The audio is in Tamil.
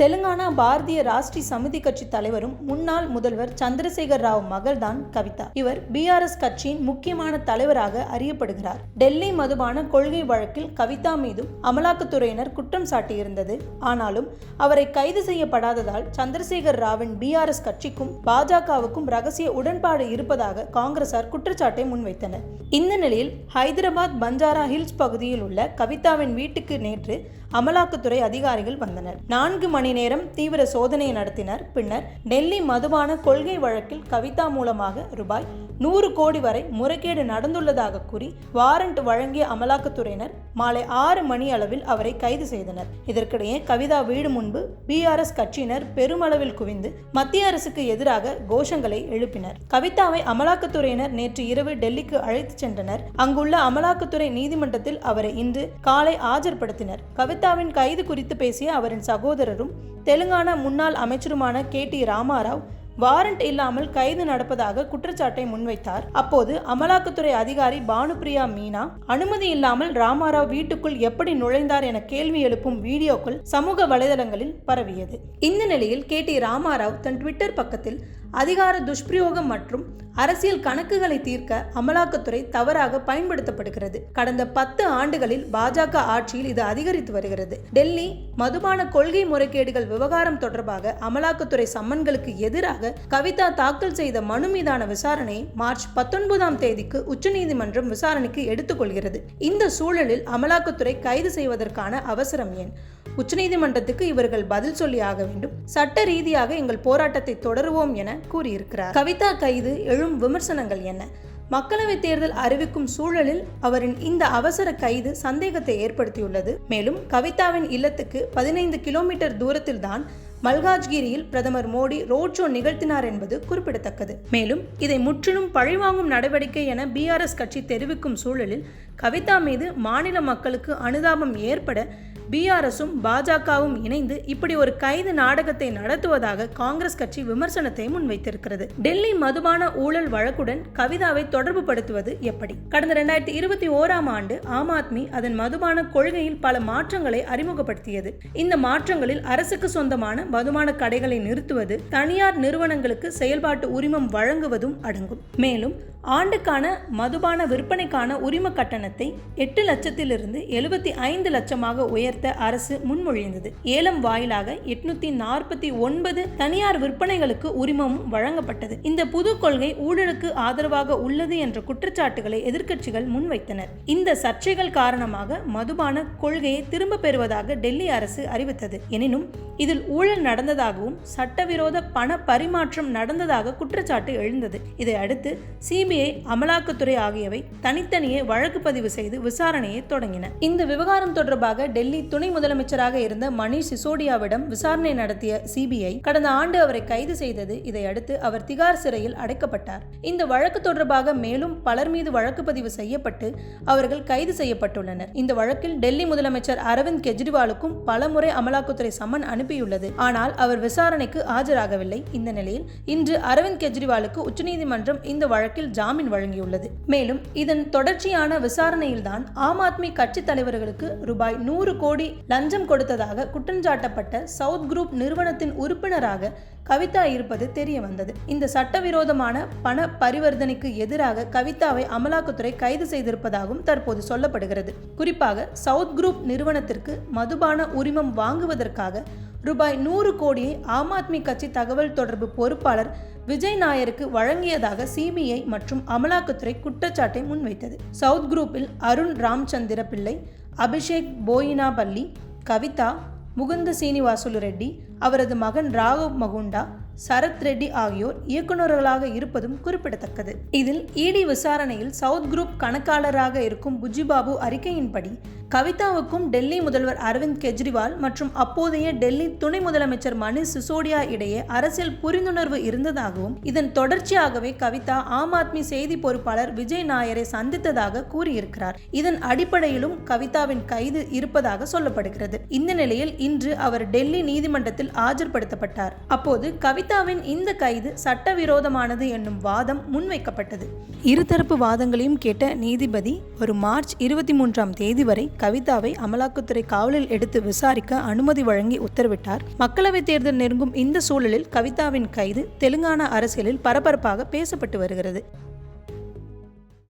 தெலுங்கானா பாரதிய ராஷ்டிரிய சமிதி கட்சி தலைவரும் முன்னாள் முதல்வர் சந்திரசேகர் ராவ் மகள்தான் கவிதா. இவர் பிஆர்எஸ் கட்சியின் முக்கியமான தலைவராக அறியப்படுகிறார். டெல்லி மதுபான கொள்கை வழக்கில் கவிதா மீதும் அமலாக்கத்துறையினர் குற்றம் சாட்டியிருந்தது. ஆனாலும் அவரை கைது செய்யப்படாததால் சந்திரசேகர் ராவின் பிஆர்எஸ் கட்சிக்கும் பாஜகவுக்கும் ரகசிய உடன்பாடு இருப்பதாக காங்கிரசார் குற்றச்சாட்டை முன்வைத்தனர். இந்த நிலையில் ஹைதராபாத் பஞ்சாரா ஹில்ஸ் பகுதியில் உள்ள கவிதாவின் வீட்டுக்கு நேற்று அமலாக்கத்துறை அதிகாரிகள் வந்தனர். 4 மணி நேரம் தீவிர சோதனை நடத்தினர். பின்னர் டெல்லி மதுபான கொள்கை வழக்கில் கவிதா மூலமாக ரூபாய் 100 கோடி வரை முறைகேடு நடந்துள்ளதாக கூறி வாரண்ட் வழங்கிய அமலாக்கத்துறையினர் மாலை 6 மணி அளவில் அவரை கைது செய்தனர். இதற்கிடையே கவிதா வீடு முன்பு பிஆர்எஸ் கட்சியினர் பெருமளவில் குவிந்து மத்திய அரசுக்கு எதிராக கோஷங்களை எழுப்பினர். கவிதாவை அமலாக்கத்துறையினர் நேற்று இரவு டெல்லிக்கு அழைத்து சென்றனர். அங்குள்ள அமலாக்கத்துறை நீதிமன்றத்தில் அவரை இன்று காலை ஆஜர்படுத்தினர். கவிதாவின் கைது குறித்து பேசிய அவரின் சகோதரரும் தெலுங்கானா முன்னாள் அமைச்சருமான KT ராமாராவ் வாரண்ட் இல்லாமல் கைது நடப்பதாக குற்றச்சாட்டை முன்வைத்தார். அப்போது அமலாக்கத்துறை அதிகாரி பானுபிரியா மீனா அனுமதி இல்லாமல் ராமாராவ் வீட்டுக்குள் எப்படி நுழைந்தார் என கேள்வி எழுப்பும் வீடியோக்கள் சமூக வலைதளங்களில் பரவியது. இந்த நிலையில் KT ராமாராவ் தன் ட்விட்டர் பக்கத்தில் அதிகார துஷ்பிரயோகம் மற்றும் அரசியல் கணக்குகளை தீர்க்க அமலாக்கத்துறை தவறாக பயன்படுத்தப்படுகிறது. கடந்த 10 ஆண்டுகளில் பாஜக ஆட்சியில் இது அதிகரித்து வருகிறது. டெல்லி மதுபான கொள்கை முறைகேடுகள் விவகாரம் தொடர்பாக அமலாக்கத்துறை சம்மன்களுக்கு எதிராக கவிதா தாக்கல் செய்த மனு மீதான விசாரணையை மார்ச் 19ஆம் தேதிக்கு உச்சநீதிமன்றம் விசாரணைக்கு எடுத்துக்கொள்கிறது. இந்த சூழலில் அமலாக்கத்துறை கைது செய்வதற்கான அவசரம் ஏன்? உச்சநீதிமன்றத்துக்கு இவர்கள் பதில் சொல்லி ஆக வேண்டும். சட்ட ரீதியாக எங்கள் போராட்டத்தை தொடருவோம் என கூறியிருக்கிறார். கவிதா கைது எழும் விமர்சனங்கள் என்ன? மக்களவைத் தேர்தல் அறிவிக்கும் சூழலில் அவரின் இந்த அவசர கைது சந்தேகத்தை ஏற்படுத்தியுள்ளது. மேலும் கவிதாவின் இல்லத்துக்கு 15 கிலோமீட்டர் தூரத்தில் தான் மல்காஜ்கிரியில் பிரதமர் மோடி ரோட் ஷோ நிகழ்த்தினார் என்பது குறிப்பிடத்தக்கது. மேலும் இதை முற்றிலும் பழிவாங்கும் நடவடிக்கை என பிஆர்எஸ் கட்சி தெரிவிக்கும் சூழலில் கவிதா மீது மாநில மக்களுக்கு அனுதாபம் ஏற்பட பிஆர்எஸும் பாஜகவும் இணைந்து இப்படி ஒரு கைது நாடகத்தை நடத்துவதாக காங்கிரஸ் கட்சி விமர்சனத்தை முன்வைத்திருக்கிறது. டெல்லி மதுபான ஊழல் வழக்குடன் கவிதாவை தொடர்பு படுத்துவது எப்படி? கடந்த 2021ஆம் ஆண்டு ஆம் ஆத்மி அதன் மதுபான கொள்கையில் பல மாற்றங்களை அறிமுகப்படுத்தியது. இந்த மாற்றங்களில் அரசுக்கு சொந்தமான மதுபான கடைகளை நிறுத்துவது, தனியார் நிறுவனங்களுக்கு செயல்பாட்டு உரிமம் வழங்குவதும் அடங்கும். மேலும் ஆண்டுக்கான மதுபான விற்பனைக்கான உரிம கட்டணத்தை 8 லட்சத்திலிருந்து 75 லட்சமாக உயர்த்த அரசு முன்மொழிந்தது. ஏலம் வாயிலாக 849 தனியார் விற்பனைகளுக்கு உரிமமும் வழங்கப்பட்டது. இந்த புது கொள்கை ஊழலுக்கு ஆதரவாக உள்ளது என்ற குற்றச்சாட்டுகளை எதிர்க்கட்சிகள் முன்வைத்தனர். இந்த சர்ச்சைகள் காரணமாக மதுபான கொள்கையை திரும்ப பெறுவதாக டெல்லி அரசு அறிவித்தது. எனினும் இதில் ஊழல் நடந்ததாகவும் சட்டவிரோத பண பரிமாற்றம் நடந்ததாக குற்றச்சாட்டு எழுந்தது. இதை அடுத்து சிபிஐ, அமலாக்கத்துறை ஆகியவை தனித்தனியே வழக்கு பதிவு செய்து விசாரணையை தொடங்கின. இந்த விவகாரம் தொடர்பாக டெல்லி துணை முதலமைச்சராக இருந்த மணீஷ் சிசோடியாவிடம் விசாரணை நடத்திய சிபிஐ கடந்த ஆண்டு அவரை கைது செய்தது. இதையடுத்து அவர் திகார் சிறையில் அடைக்கப்பட்டார். இந்த வழக்கு தொடர்பாக மேலும் பலர் மீது வழக்கு பதிவு செய்யப்பட்டு அவர்கள் கைது செய்யப்பட்டுள்ளனர். இந்த வழக்கில் டெல்லி முதலமைச்சர் அரவிந்த் கெஜ்ரிவாலுக்கும் பலமுறை அமலாக்கத்துறை சம்மன் அனுப்பியுள்ளது. ஆனால் அவர் விசாரணைக்கு ஆஜராகவில்லை. இந்த நிலையில் இன்று அரவிந்த் கெஜ்ரிவாலுக்கு உச்சநீதிமன்றம் இந்த வழக்கில் ஜாமீன் வழங்கியுள்ளது. மேலும் இதன் தொடர்ச்சியான விசாரணையில்தான் ஆம் ஆத்மி கட்சி தலைவர்களுக்கு ரூபாய் 100 கோடி லஞ்சம் கொடுத்ததாக குற்றஞ்சாட்டப்பட்ட சவுத் குரூப் நிறுவனத்தின் உறுப்பினராக கவிதா இருப்பது தெரிய வந்தது. இந்த சட்டவிரோதமான பண பரிவர்த்தனைக்கு எதிராக கவிதாவை அமலாக்கத்துறை கைது செய்திருப்பதாகவும் தற்போது சொல்லப்படுகிறது. குறிப்பாக சவுத் குரூப் நிறுவனத்திற்கு மதுபான உரிமம் வாங்குவதற்காக ரூபாய் 100 கோடியை ஆம் ஆத்மி கட்சி தகவல் தொடர்பு பொறுப்பாளர் விஜய் நாயருக்கு வழங்கியதாக சிபிஐ மற்றும் அமலாக்கத்துறை குற்றச்சாட்டை முன்வைத்தது. சவுத் குரூப்பில் அருண் ராமச்சந்திர பிள்ளை, அபிஷேக் போயினாபள்ளி, கவிதா, முகுந்த சீனிவாசுலு ரெட்டி, அவரது மகன் ராகவ் மகுண்டா, சரத் ரெட்டி ஆகியோர் இயக்குநர்களாக இருப்பதும் குறிப்பிடத்தக்கது. இதில் இடி விசாரணையில் சவுத் குரூப் கணக்காளராக இருக்கும் புஜிபாபு அறிக்கையின்படி கவிதாவுக்கும் டெல்லி முதல்வர் அரவிந்த் கெஜ்ரிவால் மற்றும் அப்போதைய டெல்லி துணை முதலமைச்சர் மணீஷ் சிசோடியா இடையே அரசியல் புரிந்துணர்வு இருந்ததாகவும் இதன் தொடர்ச்சியாகவே கவிதா ஆம் ஆத்மி செய்தி பொறுப்பாளர் விஜய் நாயரை சந்தித்ததாக கூறியிருக்கிறார். இதன் அடிப்படையிலும் கவிதாவின் கைது இருப்பதாக சொல்லப்படுகிறது. இந்த நிலையில் இன்று அவர் டெல்லி நீதிமன்றத்தில் ஆஜர்படுத்தப்பட்டார். அப்போது கவிதா கவிதாவின் இந்த கைது சட்டவிரோதமானது என்னும் வாதம் முன்வைக்கப்பட்டது. இருதரப்பு வாதங்களையும் கேட்ட நீதிபதி வரும் மார்ச் 23ஆம் தேதி வரை கவிதாவை அமலாக்கத்துறை காவலில் எடுத்து விசாரிக்க அனுமதி வழங்கி உத்தரவிட்டார். மக்களவைத் தேர்தல் நெருங்கும் இந்த சூழலில் கவிதாவின் கைது தெலுங்கானா அரசியலில் பரபரப்பாக பேசப்பட்டு வருகிறது.